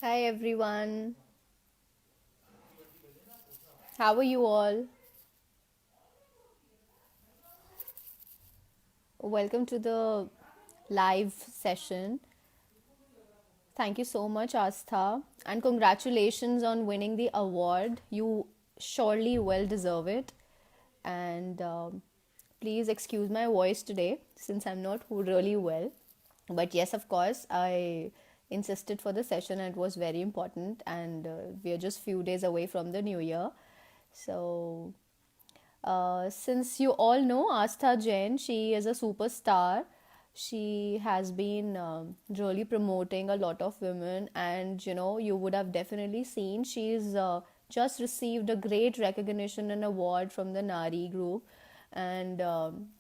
Hi everyone, how are you all? Welcome to the live session. Thank you so much, Astha, and congratulations on winning the award. You surely well deserve it. And please excuse my voice today since I'm not really well. But yes, of course, I insisted for the session and it was very important. And we are just few days away from the new year. So since you all know Astha Jain, she is a superstar. She has been really promoting a lot of women, and you would have definitely seen she's just received a great recognition and award from the Nari group, and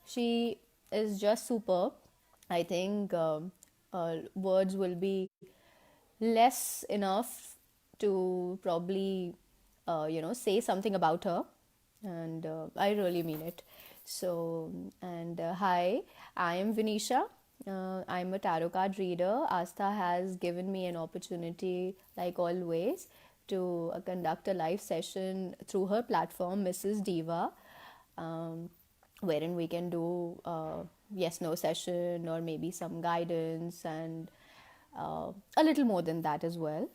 she is just superb. I think words will be less enough to probably say something about her, and I really mean it. So, and hi, I am Vinisha. I'm a tarot card reader. Astha has given me an opportunity, like always, to conduct a live session through her platform, Mrs. Diva, um, wherein we can do yes no session or maybe some guidance and a little more than that as well.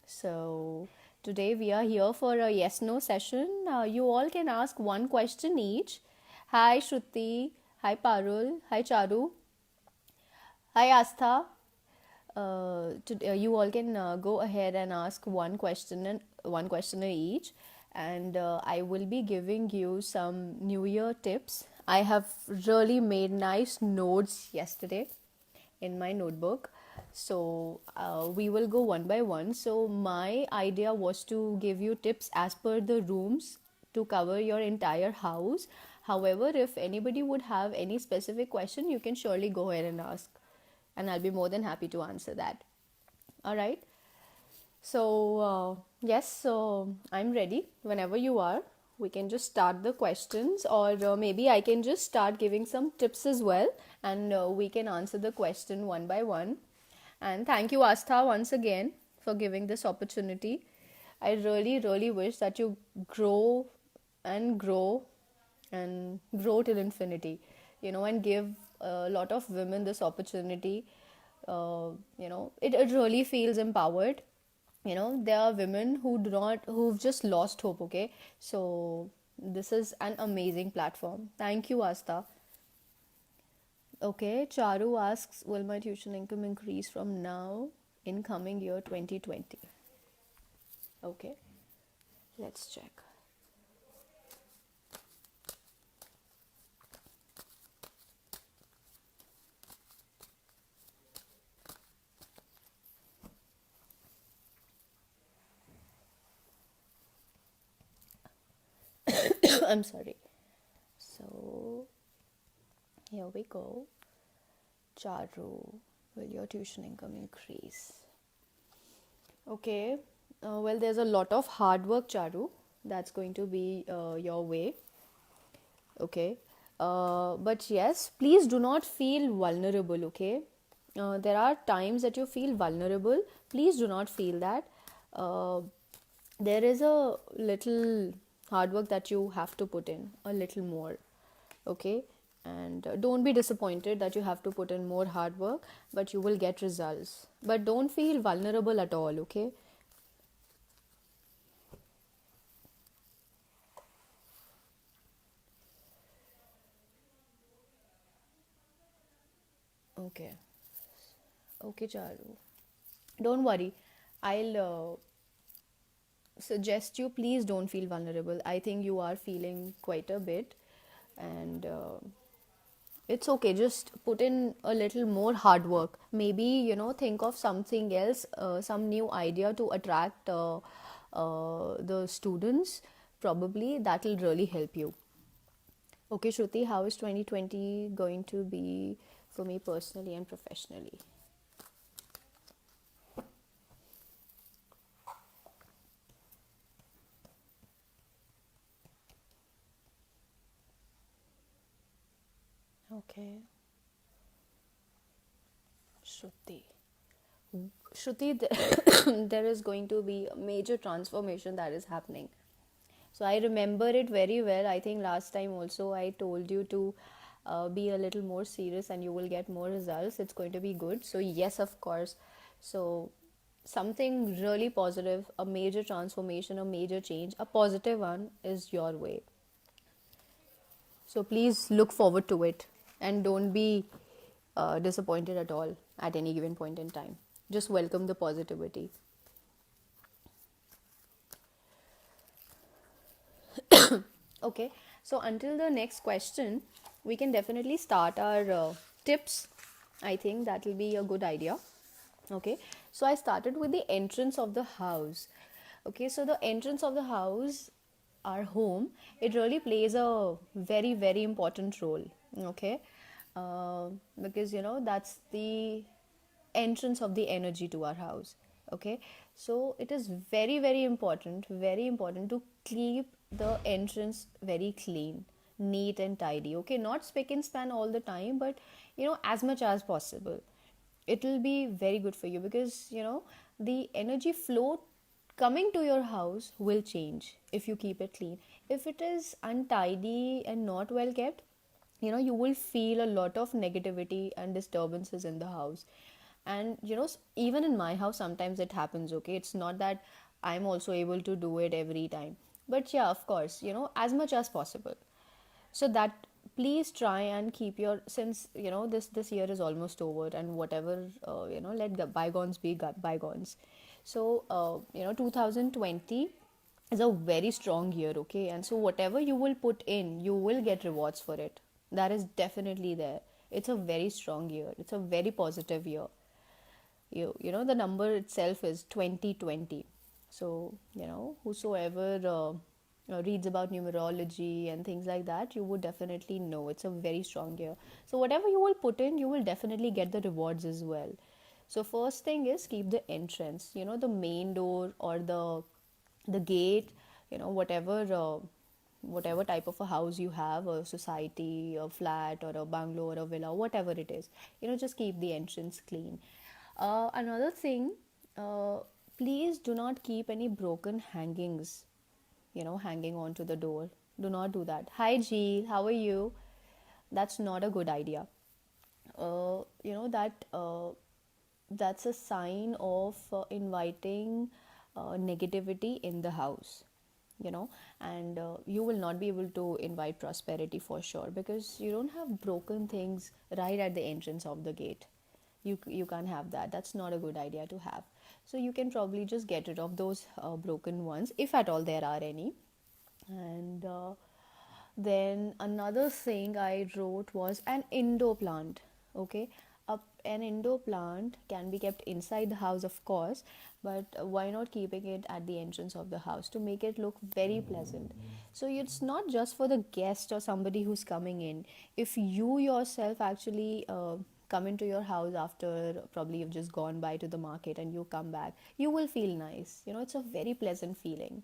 So, today we are here for a yes no session. You all can ask one question each. Hi Shruti, hi Parul, hi Charu, hi Astha. You all can go ahead and ask one questioner each, and I will be giving you some New Year tips. I have really made nice notes yesterday in my notebook. So we will go one by one. So my idea was to give you tips as per the rooms to cover your entire house. However, if anybody would have any specific question, you can surely go ahead and ask, and I'll be more than happy to answer that. All right. So, yes, so I'm ready whenever you are. We can just start the questions, or maybe I can just start giving some tips as well, and we can answer the question one by one. And thank you, Astha, once again for giving this opportunity. I really, really wish that you grow and grow and grow till infinity, and give a lot of women this opportunity. It really feels empowered. There are women who've just lost hope. Okay, so this is an amazing platform. Thank you, Asta. Okay, Charu asks, will my tuition income increase from now in coming year 2020? Okay, let's check. I'm sorry. So here we go. Charu, will your tuition income increase? Okay. Well, there's a lot of hard work, Charu. That's going to be your way. Okay. But yes, please do not feel vulnerable. Okay. There are times that you feel vulnerable. Please do not feel that. Uh, there is a little hard work that you have to put in, a little more. Okay. And don't be disappointed that you have to put in more hard work, but you will get results. But don't feel vulnerable at all. Okay. Okay. Okay, Charu. Don't worry. I'll suggest you please don't feel vulnerable. I think you are feeling quite a bit, and it's okay. Just put in a little more hard work. Maybe think of something else, some new idea to attract the students. Probably that will really help you. Okay, Shruti, how is 2020 going to be for me personally and professionally? Okay, Shruti. Shruti, there is going to be a major transformation that is happening. So I remember it very well. I think last time also I told you to be a little more serious and you will get more results. It's going to be good. So, yes, of course. So, something really positive, a major transformation, a major change, a positive one is your way. So, please look forward to it and don't be disappointed at all at any given point in time. Just welcome the positivity. Okay, so until the next question, we can definitely start our tips. I think that will be a good idea. Okay, so I started with the entrance of the house. Okay, so the entrance of the house, our home, it really plays a very, very important role. Okay, because that's the entrance of the energy to our house. Okay, so it is very, very important to keep the entrance very clean, neat and tidy. Okay, not spick and span all the time, but as much as possible. It will be very good for you because the energy flow coming to your house will change if you keep it clean. If it is untidy and not well kept, you will feel a lot of negativity and disturbances in the house. And even in my house sometimes it happens. Okay, it's not that I'm also able to do it every time, but yeah, of course, as much as possible. So that, please try and keep your, since this year is almost over, and whatever, let the bygones be bygones. So 2020 is a very strong year. Okay, and so whatever you will put in, you will get rewards for it. That is definitely there. It's a very strong year, it's a very positive year. The number itself is 2020. So whosoever reads about numerology and things like that, you would definitely know it's a very strong year. So whatever you will put in, you will definitely get the rewards as well. So first thing is, keep the entrance, the main door or the gate, whatever type of a house you have, a society, a flat, or a bungalow, or a villa, whatever it is, just keep the entrance clean. Another thing, uh, please do not keep any broken hangings, hanging onto the door. Do not do that. Hi, Jill, how are you? That's not a good idea. That's a sign of inviting negativity in the house, and you will not be able to invite prosperity for sure, because you don't have broken things right at the entrance of the gate. You can't have that. That's not a good idea to have. So you can probably just get rid of those broken ones, if at all there are any. And then another thing I wrote was an indoor plant. Okay, an indoor plant can be kept inside the house, of course, but why not keeping it at the entrance of the house to make it look very pleasant? So it's not just for the guest or somebody who's coming in. If you yourself actually come into your house after probably you've just gone by to the market and you come back, you will feel nice. It's a very pleasant feeling,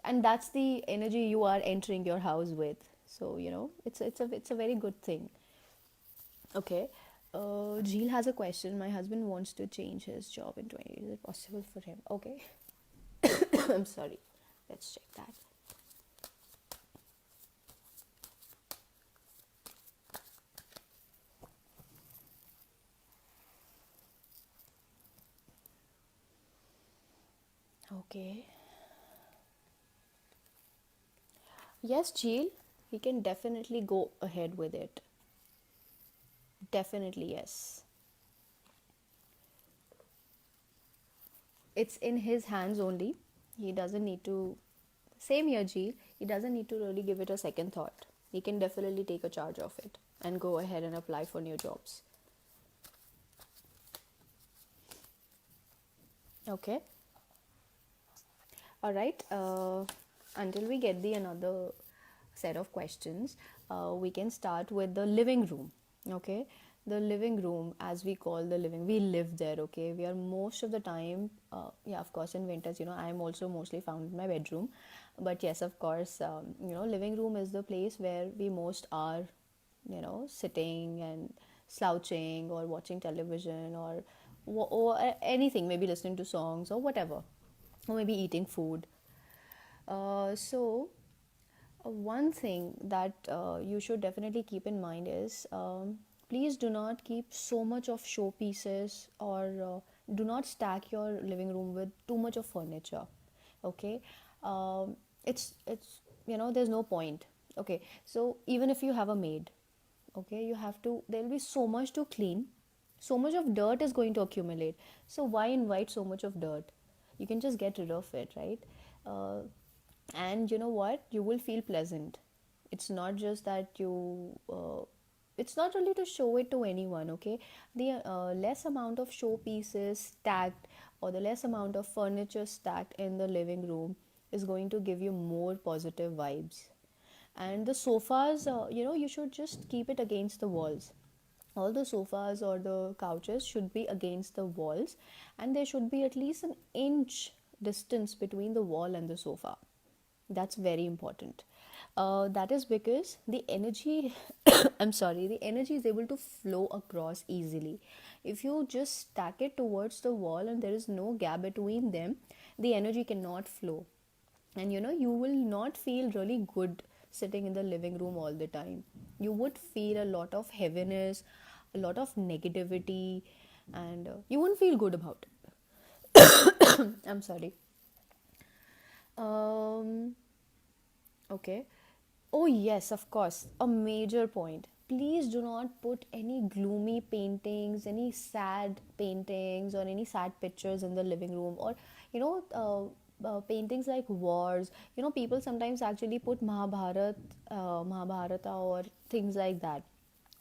and that's the energy you are entering your house with. So it's a very good thing. Okay, Jill has a question. My husband wants to change his job in 20. Is it possible for him? Okay. I'm sorry, let's check that. Okay, yes, Jill, he can definitely go ahead with it. Definitely, yes. It's in his hands only. He doesn't need to. Same here, Jill. He doesn't need to really give it a second thought. He can definitely take a charge of it and go ahead and apply for new jobs. Okay. All right. Until we get the another set of questions, we can start with the living room. Okay, the living room, as we call the living, we live there. Okay, we are most of the time. Yeah, of course, in winters, I am also mostly found in my bedroom. But yes, of course, living room is the place where we most are, sitting and slouching or watching television or or anything, maybe listening to songs or whatever, or maybe eating food. So one thing that you should definitely keep in mind is, please do not keep so much of showpieces, or do not stack your living room with too much of furniture. Okay, it's there's no point. Okay, so even if you have a maid, okay, you have to, there'll be so much to clean, so much of dirt is going to accumulate. So why invite so much of dirt? You can just get rid of it, right? uh, and you know what, you will feel pleasant. It's not just that you it's not really to show it to anyone. Okay, the less amount of showpieces stacked, or the less amount of furniture stacked in the living room is going to give you more positive vibes. And the sofas, you should just keep it against the walls. All the sofas or the couches should be against the walls, and there should be at least an inch distance between the wall and the sofa. That's very important. That is because the energy, I'm sorry, the energy is able to flow across easily. If you just stack it towards the wall and there is no gap between them, the energy cannot flow. And you will not feel really good sitting in the living room all the time. You would feel a lot of heaviness, a lot of negativity, and you wouldn't feel good about it. I'm sorry. um Okay. Oh, yes, of course. A major point. Please do not put any gloomy paintings, any sad paintings, or any sad pictures in the living room, or, paintings like wars. People sometimes actually put Mahabharata, or things like that,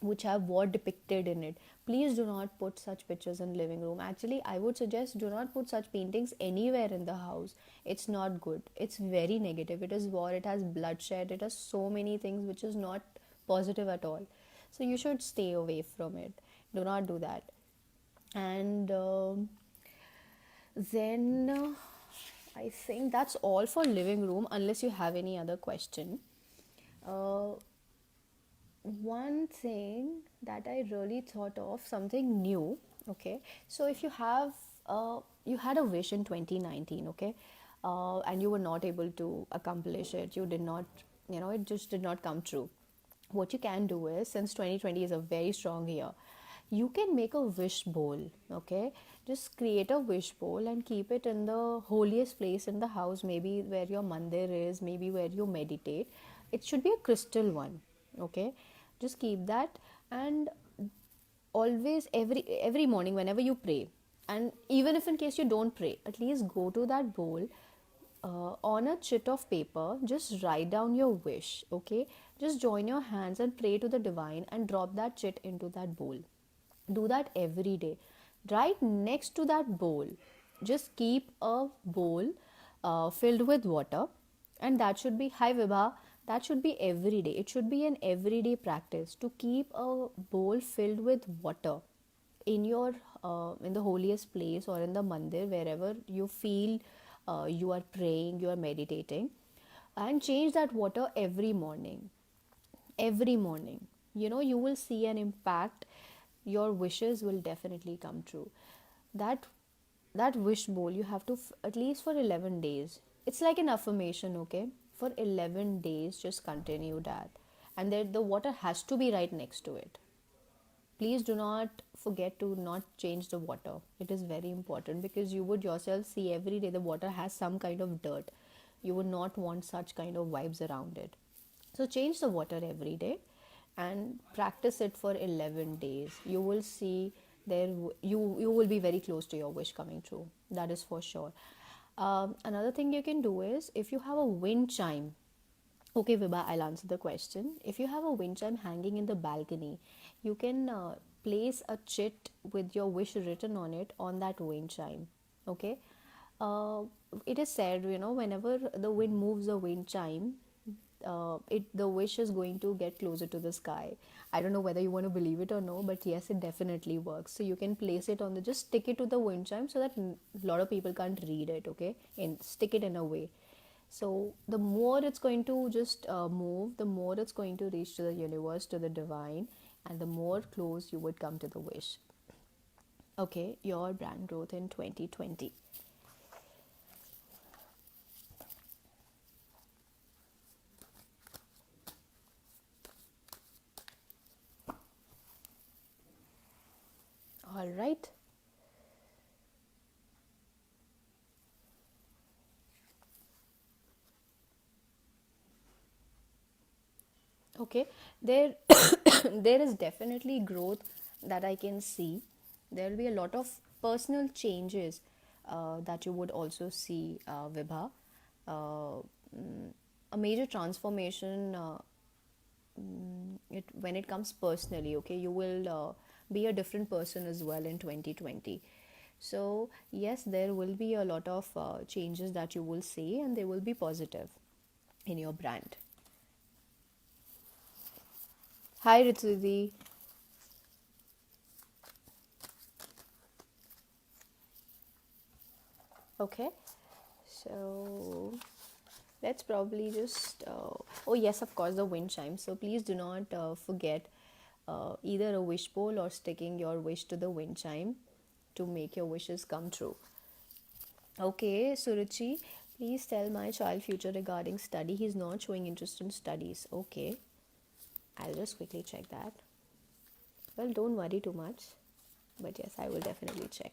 which have war depicted in it. Please do not put such pictures in living room. Actually, I would suggest do not put such paintings anywhere in the house. It's not good. It's very negative. It is war. It has bloodshed. It has so many things which is not positive at all. So you should stay away from it. Do not do that. And then I think that's all for living room, unless you have any other question. Uh, One thing that I really thought of, something new. Okay, so if you have, you had a wish in 2019, okay, and you were not able to accomplish it, you did not, it just did not come true. What you can do is, since 2020 is a very strong year, you can make a wish bowl. Okay, just create a wish bowl and keep it in the holiest place in the house, maybe where your mandir is, maybe where you meditate. It should be a crystal one. Okay, just keep that. And always, every morning whenever you pray, and even if in case you don't pray, at least go to that bowl, on a chit of paper, just write down your wish. Okay, just join your hands and pray to the divine and drop that chit into that bowl. Do that every day. Right next to that bowl, just keep a bowl filled with water, and that should be, hi Vibha, that should be every day. It should be an everyday practice to keep a bowl filled with water in your, in the holiest place, or in the mandir, wherever you feel you are praying, you are meditating, and change that water every morning. Every morning, you will see an impact. Your wishes will definitely come true. That that wish bowl, you have to at least for 11 days. It's like an affirmation. Okay, for 11 days just continue that. And then the water has to be right next to it. Please do not forget to not change the water. It is very important, because you would yourself see every day the water has some kind of dirt. You would not want such kind of vibes around it. So change the water every day and practice it for 11 days. You will see, you will be very close to your wish coming true. That is for sure. Another thing you can do is, if you have a wind chime. Okay, Vibha, I'll answer the question. If you have a wind chime hanging in the balcony, you can place a chit with your wish written on it on that wind chime. Okay, uh, it is said, whenever the wind moves the wind chime, it the wish is going to get closer to the sky. I don't know whether you want to believe it or no, but yes, it definitely works. So you can place it on the, just stick it to the wind chime, so that a lot of people can't read it. Okay, and stick it in a way. So the more it's going to just move, the more it's going to reach to the universe, to the divine, and the more close you would come to the wish. Okay, your brand growth in 2020. All right. Okay, there there is definitely growth that I can see. There will be a lot of personal changes that you would also see, Vibha. Uh, a major transformation when it comes personally. Okay, you will be a different person as well in 2020. So yes, there will be a lot of changes that you will see, and they will be positive in your brand. Hi, Ritu. Okay, so let's probably just. Oh, yes, of course, the wind chime. So please do not forget either a wish bowl or sticking your wish to the wind chime to make your wishes come true. Okay, Suruchi, please tell my child future regarding study. He's not showing interest in studies. Okay, I'll just quickly check that. Well, don't worry too much, but yes, I will definitely check.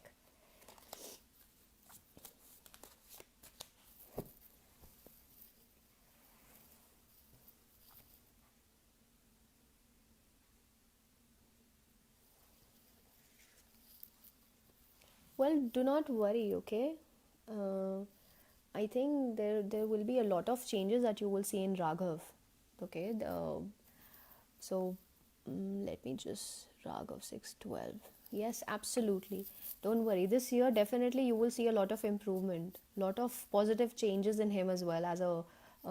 Well, do not worry, okay? Uh, I think there will be a lot of changes that you will see in Raghav. Okay, so let me just Raghav 612. Yes, absolutely. Don't worry. This year definitely you will see a lot of improvement, lot of positive changes in him as well as a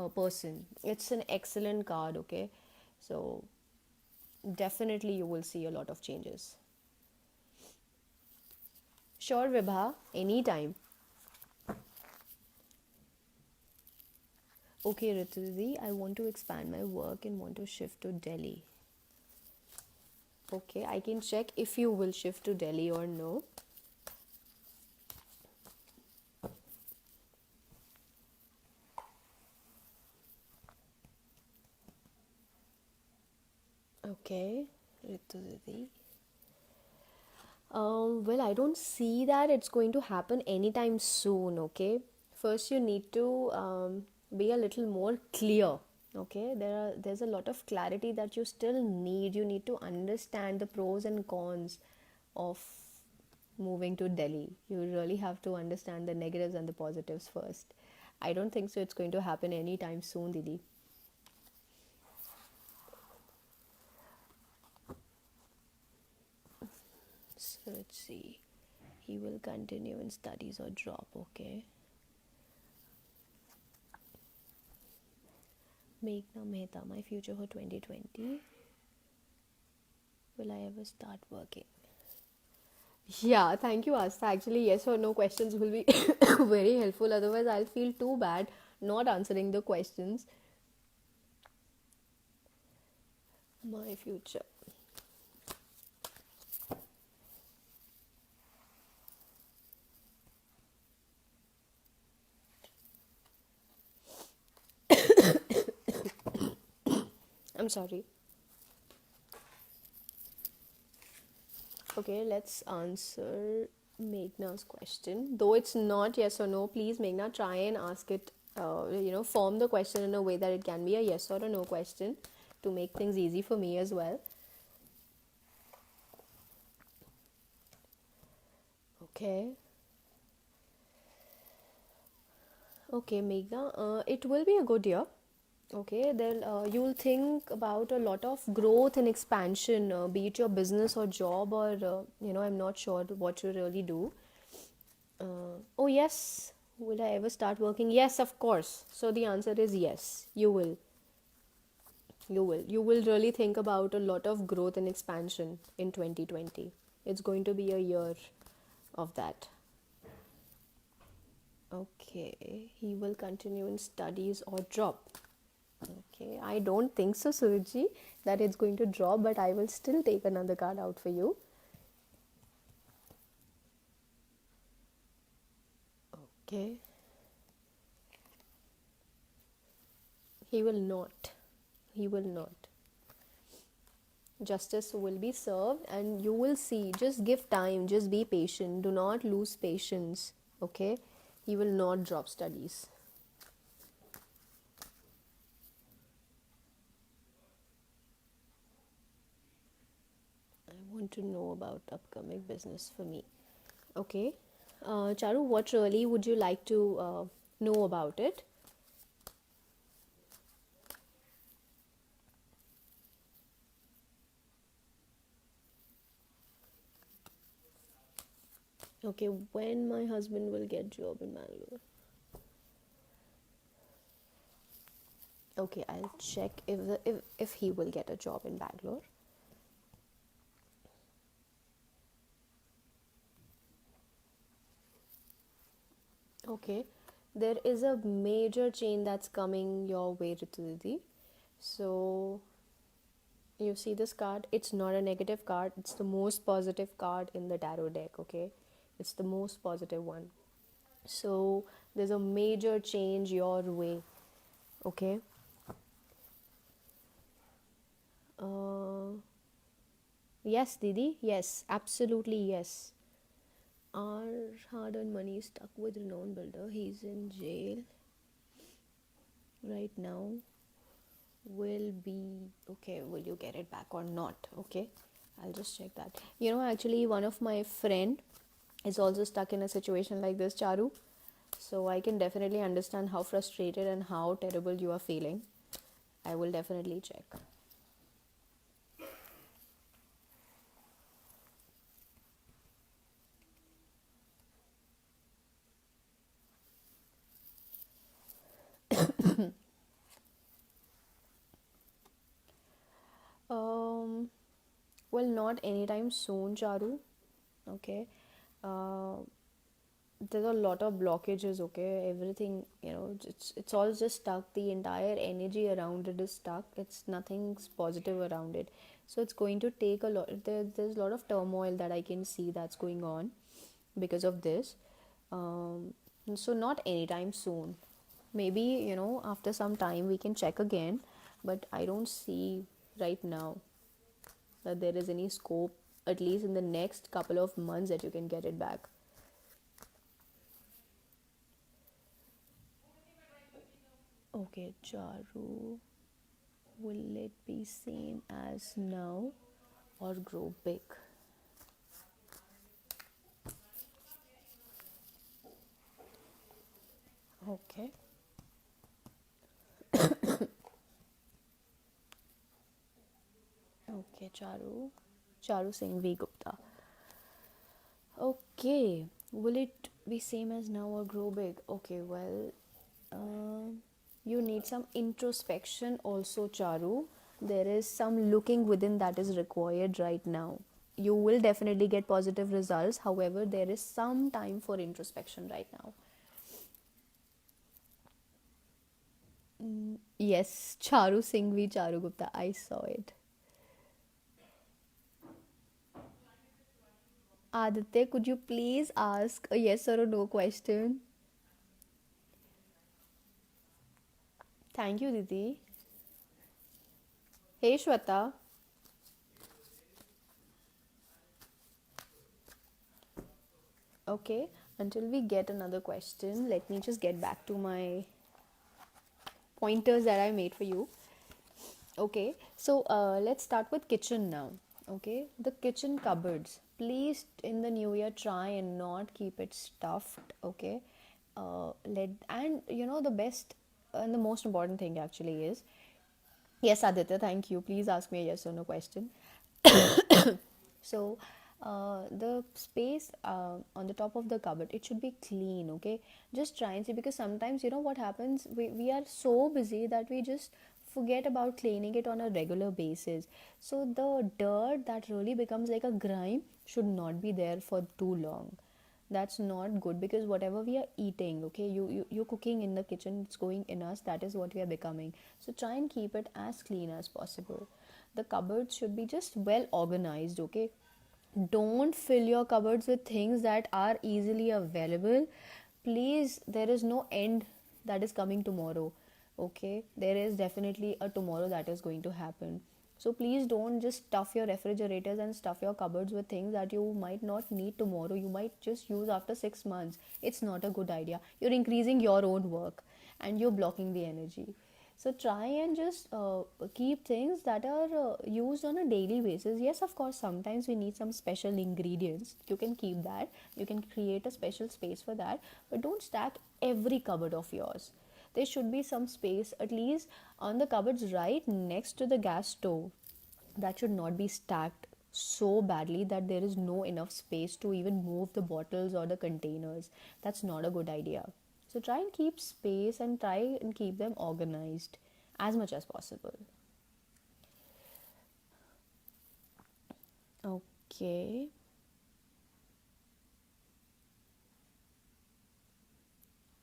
person. It's an excellent card. Okay, so definitely you will see a lot of changes. Sure, Vibha, anytime. Okay, Ritu, I want to expand my work and want to shift to Delhi. Okay, I can check if you will shift to Delhi or no. Okay, Ritu Didi. Well, I don't see that it's going to happen anytime soon. Okay, first you need to be a little more clear. Okay, there's a lot of clarity that you still need. You need to understand the pros and cons of moving to Delhi. You really have to understand the negatives and the positives first. I don't think so. It's going to happen anytime soon, Didi. So let's see. He will continue in studies or drop. Okay. Meghna Mehta, my future for 2020. Will I ever start working? Yeah, thank you, Asta. Actually, yes or no questions will be very helpful. Otherwise, I'll feel too bad not answering the questions. My future. I'm sorry. Okay, let's answer Meghna's question. Though it's not yes or no, please, Meghna, try and ask it, form the question in a way that it can be a yes or a no question to make things easy for me as well. Okay. Okay, Meghna, it will be a good year. Okay, then you'll think about a lot of growth and expansion, be it your business or job, or I'm not sure what you really do. Oh, yes, will I ever start working? Yes, of course. So the answer is yes, you will. You will really think about a lot of growth and expansion in 2020. It's going to be a year of that. Okay, he will continue in studies or drop. Okay, I don't think so, Suruji, that it's going to drop, but I will still take another card out for you. Okay. He will not. He will not. Justice will be served and you will see. Just give time. Just be patient. Do not lose patience. Okay? He will not drop studies. I want to know about upcoming business for me. Okay. Charu, what really would you like to know about it? Okay, when my husband will get job in Bangalore. Okay, I'll check if he will get a job in Bangalore. Okay, there is a major change that's coming your way, Ritudidi. So you see this card, it's not a negative card, it's the most positive card in the tarot deck. Okay, it's the most positive one. So there's a major change your way. Okay. uh, yes, Didi, yes, absolutely yes. Our hard-earned money is stuck with renowned builder. He's in jail right now. Will be okay. Will you get it back or not? Okay, I'll just check that. Actually, one of my friend is also stuck in a situation like this, Charu. So I can definitely understand how frustrated and how terrible you are feeling. I will definitely check. Um, well, not anytime soon, Charu. Okay. Uh, there's a lot of blockages. Okay, everything, it's all just stuck. The entire energy around it is stuck. It's nothing's positive around it. So it's going to take a lot. There's a lot of turmoil that I can see that's going on because of this. um, so not anytime soon. Maybe, after some time we can check again, but I don't see right now that there is any scope, at least in the next couple of months, that you can get it back. Okay, Charu, will it be same as now or grow big? Okay. Okay, Charu Singh V Gupta. Okay, will it be same as now or grow big? Okay, well, you need some introspection also, Charu. There is some looking within that is required right now. You will definitely get positive results. However, there is some time for introspection right now. Yes, Charu Singh V Charu Gupta. I saw it. Aditya, could you please ask a yes or a no question? Thank you, Didi. Hey, Shweta. Okay, until we get another question, let me just get back to my pointers that I made for you. Okay, so let's start with kitchen now. Okay, the kitchen cupboards. Please, in the new year, try and not keep it stuffed. Okay, let and the best and the most important thing actually is, yes, Aditya. Thank you. Please ask me a yes or no question. So the space on the top of the cupboard, it should be clean. Okay, just try and see, because sometimes what happens, we are so busy that we just forget about cleaning it on a regular basis. So the dirt that really becomes like a grime should not be there for too long. That's not good, because whatever we are eating, okay, you're cooking in the kitchen, it's going in us, that is what we are becoming. So try and keep it as clean as possible. The cupboards should be just well organized. Okay, don't fill your cupboards with things that are easily available. please, there is no end that is coming tomorrow. Okay, there is definitely a tomorrow that is going to happen. So please don't just stuff your refrigerators and stuff your cupboards with things that you might not need tomorrow. You might just use after 6 months. It's not a good idea. You're increasing your own work and you're blocking the energy. So try and just keep things that are used on a daily basis. Yes, of course, sometimes we need some special ingredients. You can keep that. You can create a special space for that. But don't stack every cupboard of yours. There should be some space at least on the cupboards right next to the gas stove. That should not be stacked so badly that there is no enough space to even move the bottles or the containers. That's not a good idea. So try and keep space and try and keep them organized as much as possible. Okay.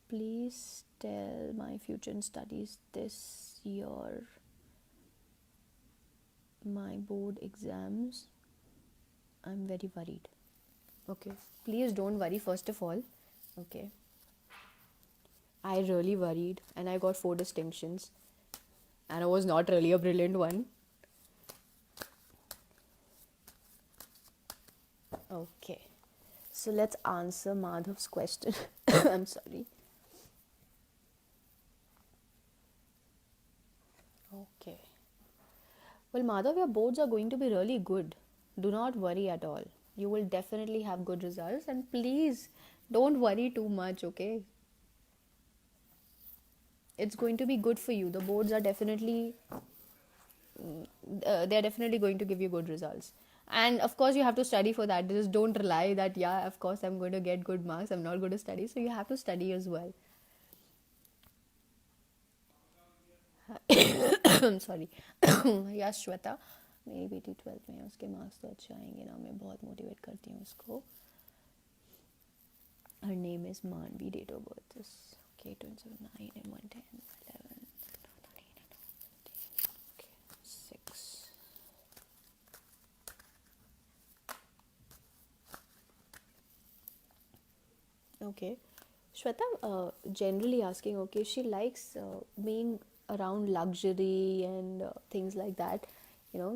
Please tell my future in studies this year. My board exams. I'm very worried. Okay. Please don't worry, first of all. Okay. I really worried and I got 4 distinctions. And I was not really a brilliant one. Okay. So let's answer Madhav's question. I'm sorry. Okay. Well, Madhav, your boards are going to be really good. Do not worry at all. You will definitely have good results, and please don't worry too much, okay? It's going to be good for you. The boards are definitely they're definitely going to give you good results. And of course, you have to study for that. Just don't rely that, yeah, of course, I'm going to get good marks. I'm not going to study. So you have to study as well. I'm sorry. या श्वेता मेरी बेटी 12th में है उसके marks तो अच्छे आएंगे ना मैं बहुत मोटिवेट करती हूँ उसको her name is Manvi date of birth is okay 27 9 and 110 11 okay 6 okay Shweta generally asking okay she likes being around luxury and things like that you know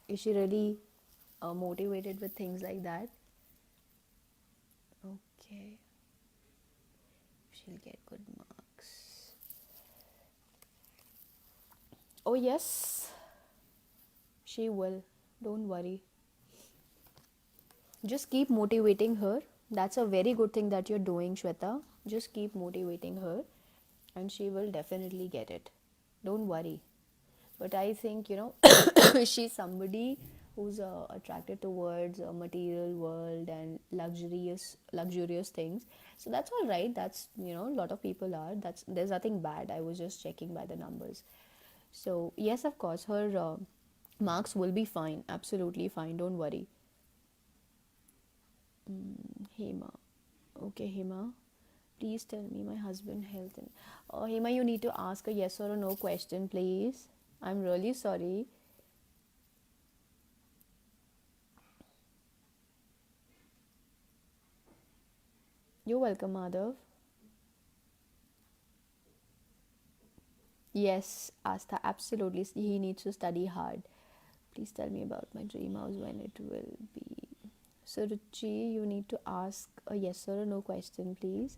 is she really motivated with things like that okay she'll get good marks oh yes she will don't worry just keep motivating her that's a very good thing that you're doing Shweta just keep motivating her and she will definitely get it don't worry but I think she's somebody who's attracted towards a material world and luxurious things so that's all right that's a lot of people are that's there's nothing bad I was just checking by the numbers so yes of course her marks will be fine absolutely fine don't worry Hema okay Hema please tell me my husband health and Hema you need to ask a yes or a no question please I'm really sorry you're welcome Madhav yes Astha absolutely he needs to study hard please tell me about my dream house when it will be so Ruchi you need to ask a yes or a no question please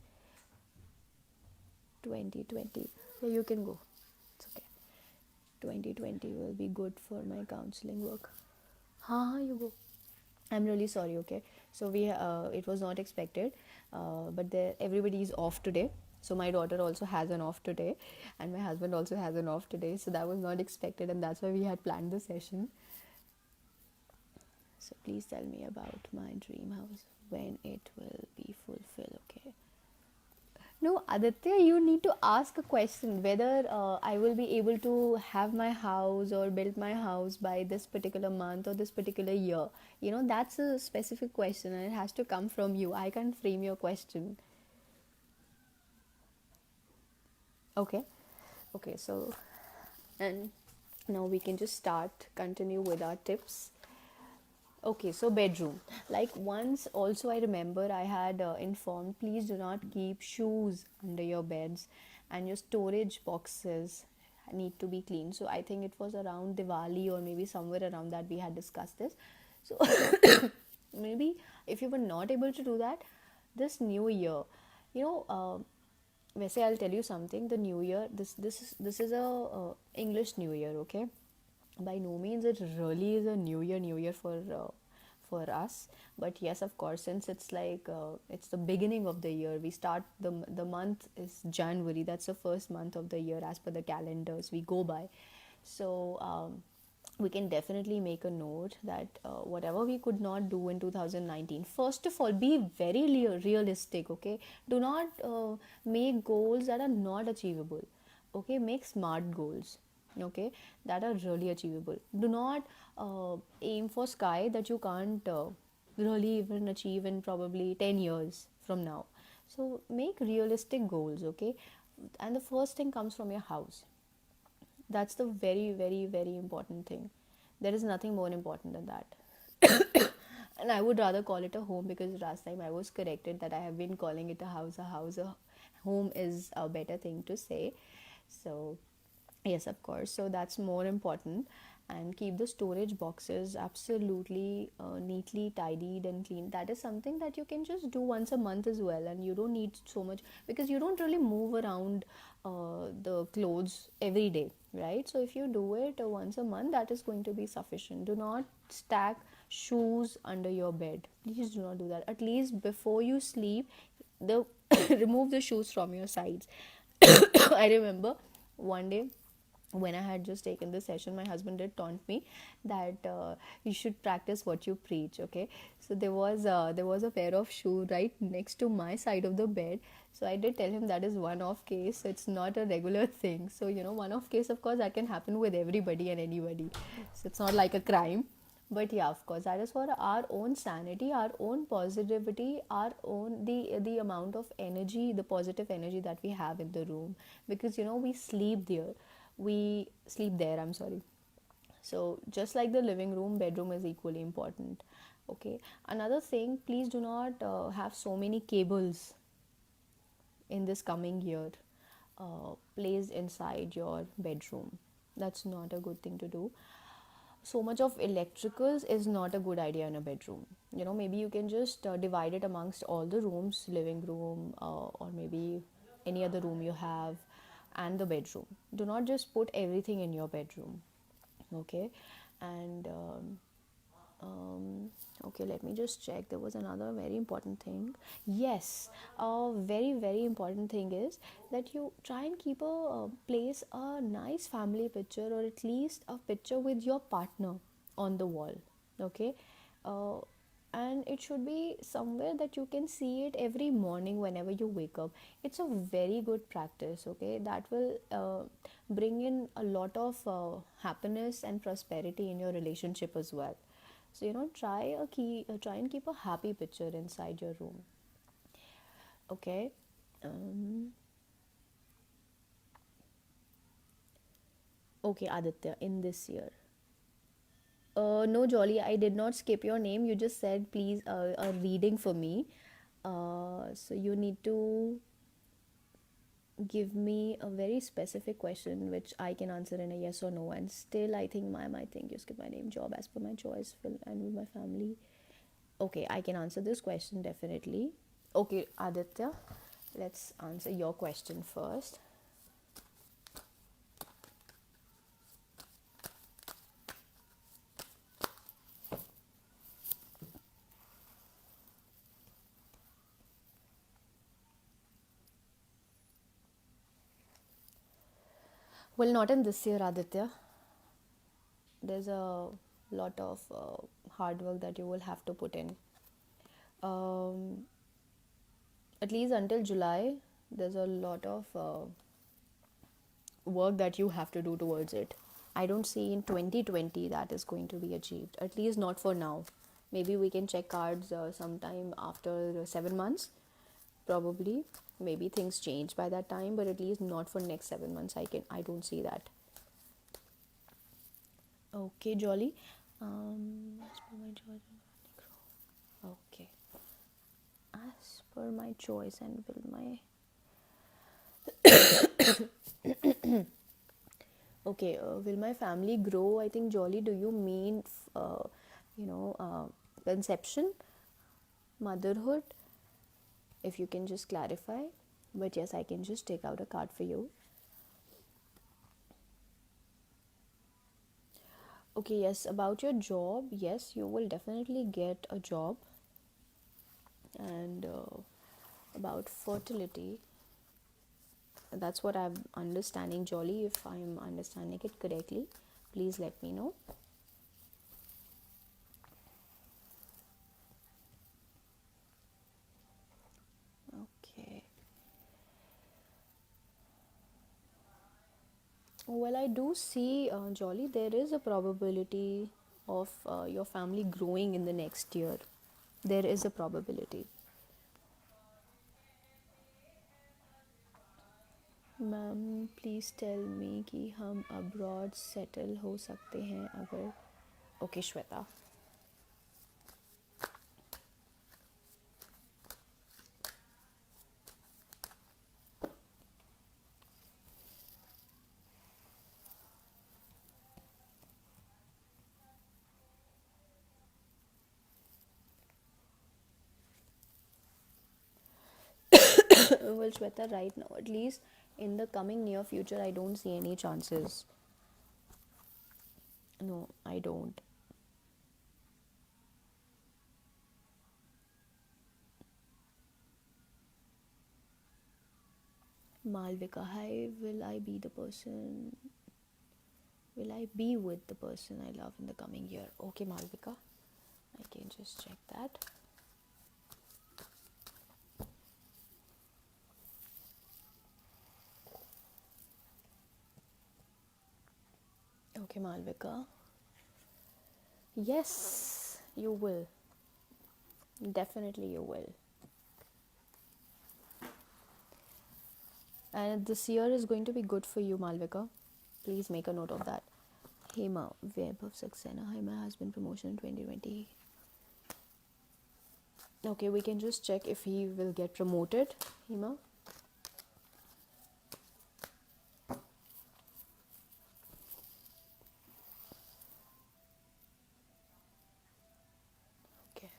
2020 yeah you can go it's okay 2020 will be good for my counseling work you go I'm really sorry okay so we it was not expected but there everybody is off today so my daughter also has an off today and my husband also has an off today so that was not expected and that's why we had planned the session so please tell me about my dream house when it will be fulfilled okay no, Aditya, you need to ask a question whether I will be able to have my house or build my house by this particular month or this particular year. That's a specific question and it has to come from you. I can't frame your question. Okay. Okay, so, and now we can just continue with our tips. Okay, so bedroom. Like once also I remember I had informed, please do not keep shoes under your beds, and your storage boxes need to be clean. So I think it was around Diwali or maybe somewhere around that we had discussed this. So maybe if you were not able to do that this new year, you know, वैसे I'll tell you something. The new year, this is a English new year, okay? By no means it really is a new year for us, but yes, of course, since it's like it's the beginning of the year, we start the month is January. That's the first month of the year as per the calendars we go by. So we can definitely make a note that whatever we could not do in 2019, first of all, be very realistic, okay? Do not make goals that are not achievable, okay? Make smart goals, okay, that are really achievable. Do not aim for sky that you can't really even achieve in probably 10 years from now. So make realistic goals, okay? And the first thing comes from your house. That's the very, very, very important thing. There is nothing more important than that. And I would rather call it a home, because last time I was corrected that I have been calling it a house. A house, a home is a better thing to say. So yes, of course. So that's more important. And keep the storage boxes absolutely neatly tidied and clean. That is something that you can just do once a month as well, and you don't need so much, because you don't really move around the clothes every day, right? So if you do it once a month, that is going to be sufficient. Do not stack shoes under your bed. Please do not do that. At least before you sleep, the remove the shoes from your sides. I remember one day when I had just taken this session, my husband did taunt me that you should practice what you preach. Okay, so there was a pair of shoe right next to my side of the bed. So I did tell him that is one-off case. It's not a regular thing. So one-off case, of course, that can happen with everybody and anybody. So it's not like a crime. But yeah, of course, that is for our own sanity, our own positivity, our own the amount of energy, the positive energy that we have in the room, because we sleep there, I'm sorry. So just like the living room, bedroom is equally important. Okay, another thing, please do not have so many cables in this coming year placed inside your bedroom. That's not a good thing to do. So much of electricals is not a good idea in a bedroom. Maybe you can just divide it amongst all the rooms, living room, or maybe any other room you have, and the bedroom. Do not just put everything in your bedroom, okay? And um, okay, let me just check. There was another very important thing. Yes, a very, very important thing is that you try and keep place a nice family picture, or at least a picture with your partner on the wall, okay? uh, and it should be somewhere that you can see it every morning whenever you wake up. It's a very good practice, okay? That will bring in a lot of happiness and prosperity in your relationship as well. So try and keep a happy picture inside your room, okay? um, okay, Aditya, in this year, no, Jolly, I did not skip your name. You just said please a reading for me. So you need to give me a very specific question which I can answer in a yes or no. And still, I think I think you skip my name. Job as per my choice, and with my family. Okay, I can answer this question definitely. Okay, Aditya, let's answer your question first. Well, not in this year, Aditya. There's a lot of hard work that you will have to put in. Um, at least until July, there's a lot of work that you have to do towards it. I don't see in 2020 that is going to be achieved, at least not for now. Maybe we can check cards sometime after 7 months, probably. Maybe things change by that time, but at least not for next 7 months. I don't see that. Okay, Jolly. As per my choice. Okay. As per my choice and will my. Okay, will my family grow? I think, Jolly, do you mean, you know, conception, motherhood? If you can just clarify. But yes, I can just take out a card for you. Okay, yes, about your job, yes, you will definitely get a job. And about fertility, that's what I'm understanding, Jolly. If I'm understanding it correctly, please let me know. Okay. Well, I do see, Jolly, there is a probability of your family growing in the next year. There is a probability. Ma'am please tell me कि हम abroad settle हो सकते हैं अगर. Okay Shweta. Well, Shweta, right now, at least in the coming near future, I don't see any chances. No, I don't. Malvika, hi, will I be the person? Will I be with the person I love in the coming year? Okay, Malvika, I can just check that. Okay, Malvika. Yes, you will. Definitely, you will. And this year is going to be good for you, Malvika. Please make a note of that. Hema, Web of Saxena. Hi, my husband promotion in 2020. Okay, we can just check if he will get promoted, Hema. Okay.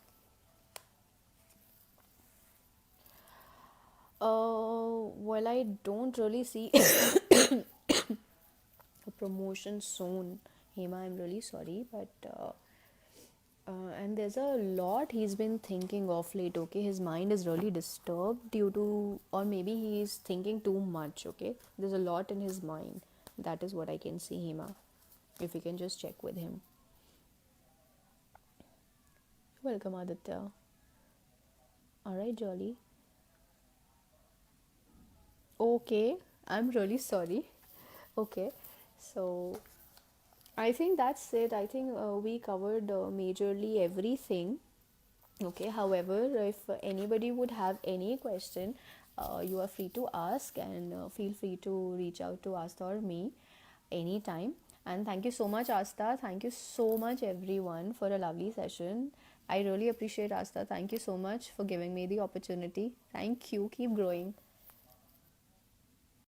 Well, I don't really see a promotion soon, Hema. I'm really sorry, but and there's a lot he's been thinking of late. Okay, his mind is really disturbed due to, or maybe he's thinking too much. Okay, there's a lot in his mind. That is what I can see, Hema. If you can just check with him. Welcome, Aditya. All right, Jolly. Okay, I'm really sorry. Okay, so I think that's it. I think we covered majorly everything. Okay, however, if anybody would have any question, you are free to ask, and feel free to reach out to Asta or me anytime. And thank you so much, Asta. Thank you so much, everyone, for a lovely session. I really appreciate, Asta. Thank you so much for giving me the opportunity. Thank you. Keep growing.